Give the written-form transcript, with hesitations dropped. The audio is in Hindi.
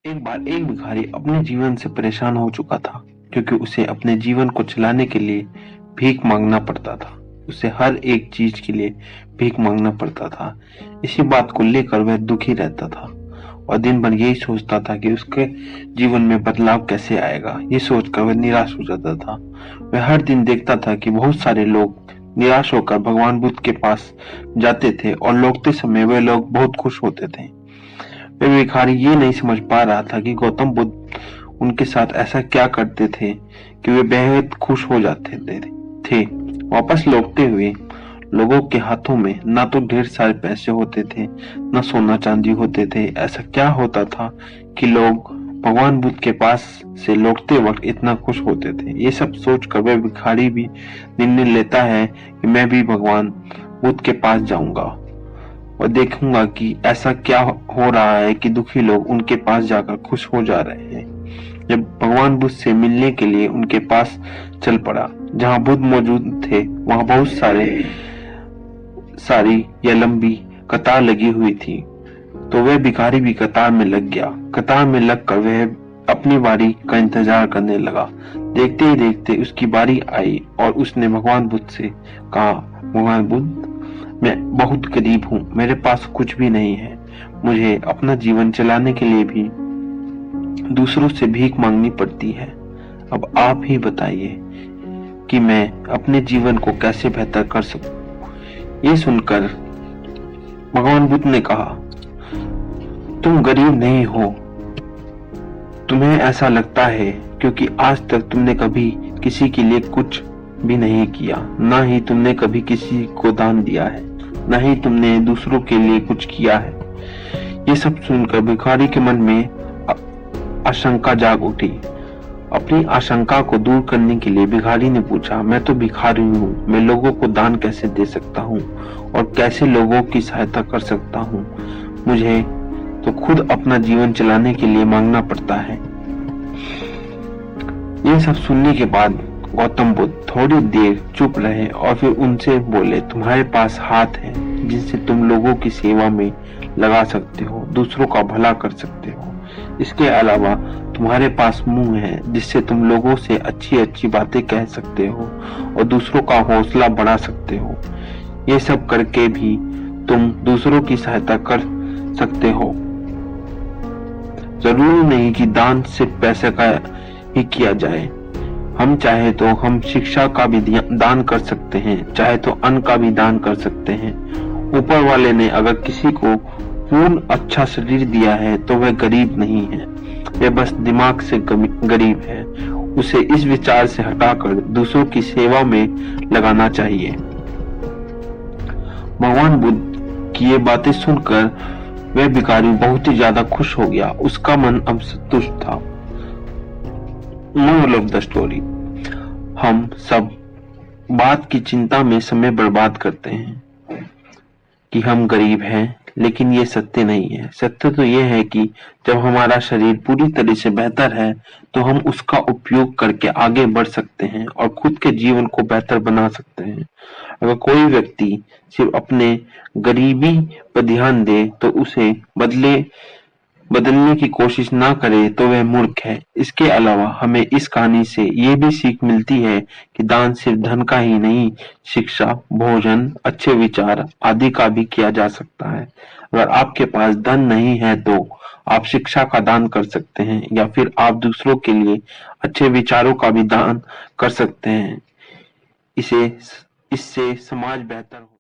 एक बार एक भिखारी अपने जीवन से परेशान हो चुका था क्योंकि उसे अपने जीवन को चलाने के लिए भीख मांगना पड़ता था। उसे हर एक चीज के लिए भीख मांगना पड़ता था। इसी बात को लेकर वह दुखी रहता था और दिन भर यही सोचता था कि उसके जीवन में बदलाव कैसे आएगा। ये सोचकर वह निराश हो जाता था। वह हर दिन देखता था कि बहुत सारे लोग निराश होकर भगवान बुद्ध के पास जाते थे और लौटते समय वे लोग बहुत खुश होते थे। वे भिखारी ये नहीं समझ पा रहा था कि गौतम बुद्ध उनके साथ ऐसा क्या करते थे कि वे बेहद खुश हो जाते थे। वापस लौटते हुए लोगों के हाथों में ना तो ढेर सारे पैसे होते थे, ना सोना चांदी होते थे। ऐसा क्या होता था कि लोग भगवान बुद्ध के पास से लौटते वक्त इतना खुश होते थे। ये सब सोचकर वह भिखारी भी निर्णय लेता है कि मैं भी भगवान बुद्ध के पास जाऊंगा और देखूंगा कि ऐसा क्या हो रहा है कि दुखी लोग उनके पास जाकर खुश हो जा रहे हैं। जब भगवान बुद्ध से मिलने के लिए उनके पास चल पड़ा, जहां बुद्ध मौजूद थे वहां बहुत सारी या लंबी कतार लगी हुई थी, तो वह भिखारी भी कतार में लग गया। कतार में लगकर वह अपनी बारी का इंतजार करने लगा। देखते ही देखते उसकी बारी आई और उसने भगवान बुद्ध से कहा, भगवान बुद्ध, मैं बहुत गरीब हूँ, मेरे पास कुछ भी नहीं है। मुझे अपना जीवन चलाने के लिए भी दूसरों से भीख मांगनी पड़ती है। अब आप ही बताइए कि मैं अपने जीवन को कैसे बेहतर कर सकूं। ये सुनकर भगवान बुद्ध ने कहा, तुम गरीब नहीं हो, तुम्हें ऐसा लगता है क्योंकि आज तक तुमने कभी किसी के लिए कुछ भी नहीं किया, ना ही तुमने कभी किसी को दान दिया है, ना ही तुमने दूसरों के लिए कुछ किया है। ये सब सुनकर भिखारी के मन में आशंका जाग उठी। अपनी आशंका को दूर करने के लिए भिखारी ने पूछा, मैं तो भिखारी हूँ, मैं लोगों को दान कैसे दे सकता हूँ और कैसे लोगों की सहायता कर सकता हूँ। मुझे तो खुद अपना जीवन चलाने के लिए मांगना पड़ता है। ये सब सुनने के बाद गौतम बुद्ध थोड़ी देर चुप रहे और फिर उनसे बोले, तुम्हारे पास हाथ है जिनसे तुम लोगों की सेवा में लगा सकते हो, दूसरों का भला कर सकते हो। इसके अलावा तुम्हारे पास मुंह है जिससे तुम लोगों से अच्छी अच्छी बातें कह सकते हो और दूसरों का हौसला बढ़ा सकते हो। ये सब करके भी तुम दूसरों की सहायता कर सकते हो। जरूरी नहीं कि दान सिर्फ पैसे का ही किया जाए। हम चाहे तो हम शिक्षा का भी दान कर सकते हैं, चाहे तो अन्न का भी दान कर सकते हैं। ऊपर वाले ने अगर किसी को पूर्ण अच्छा शरीर दिया है तो वह गरीब नहीं है, वह बस दिमाग से गरीब है। उसे इस विचार से हटाकर दूसरों की सेवा में लगाना चाहिए। भगवान बुद्ध की ये बातें सुनकर वह भिखारी बहुत ही ज्यादा खुश हो गया। उसका मन अब संतुष्ट था। मोरल ऑफ द स्टोरी, हम सब बात की चिंता में समय बर्बाद करते हैं कि हम गरीब हैं, लेकिन ये सत्य नहीं है। सत्य तो ये है कि जब हमारा शरीर पूरी तरह से बेहतर है तो हम उसका उपयोग करके आगे बढ़ सकते हैं और खुद के जीवन को बेहतर बना सकते हैं। अगर कोई व्यक्ति सिर्फ अपने गरीबी पर ध्यान दे तो उसे बदलने की कोशिश ना करे तो वह मूर्ख है। इसके अलावा हमें इस कहानी से ये भी सीख मिलती है कि दान सिर्फ धन का ही नहीं, शिक्षा, भोजन, अच्छे विचार आदि का भी किया जा सकता है। अगर आपके पास धन नहीं है तो आप शिक्षा का दान कर सकते हैं या फिर आप दूसरों के लिए अच्छे विचारों का भी दान कर सकते हैं। इससे समाज बेहतर हो।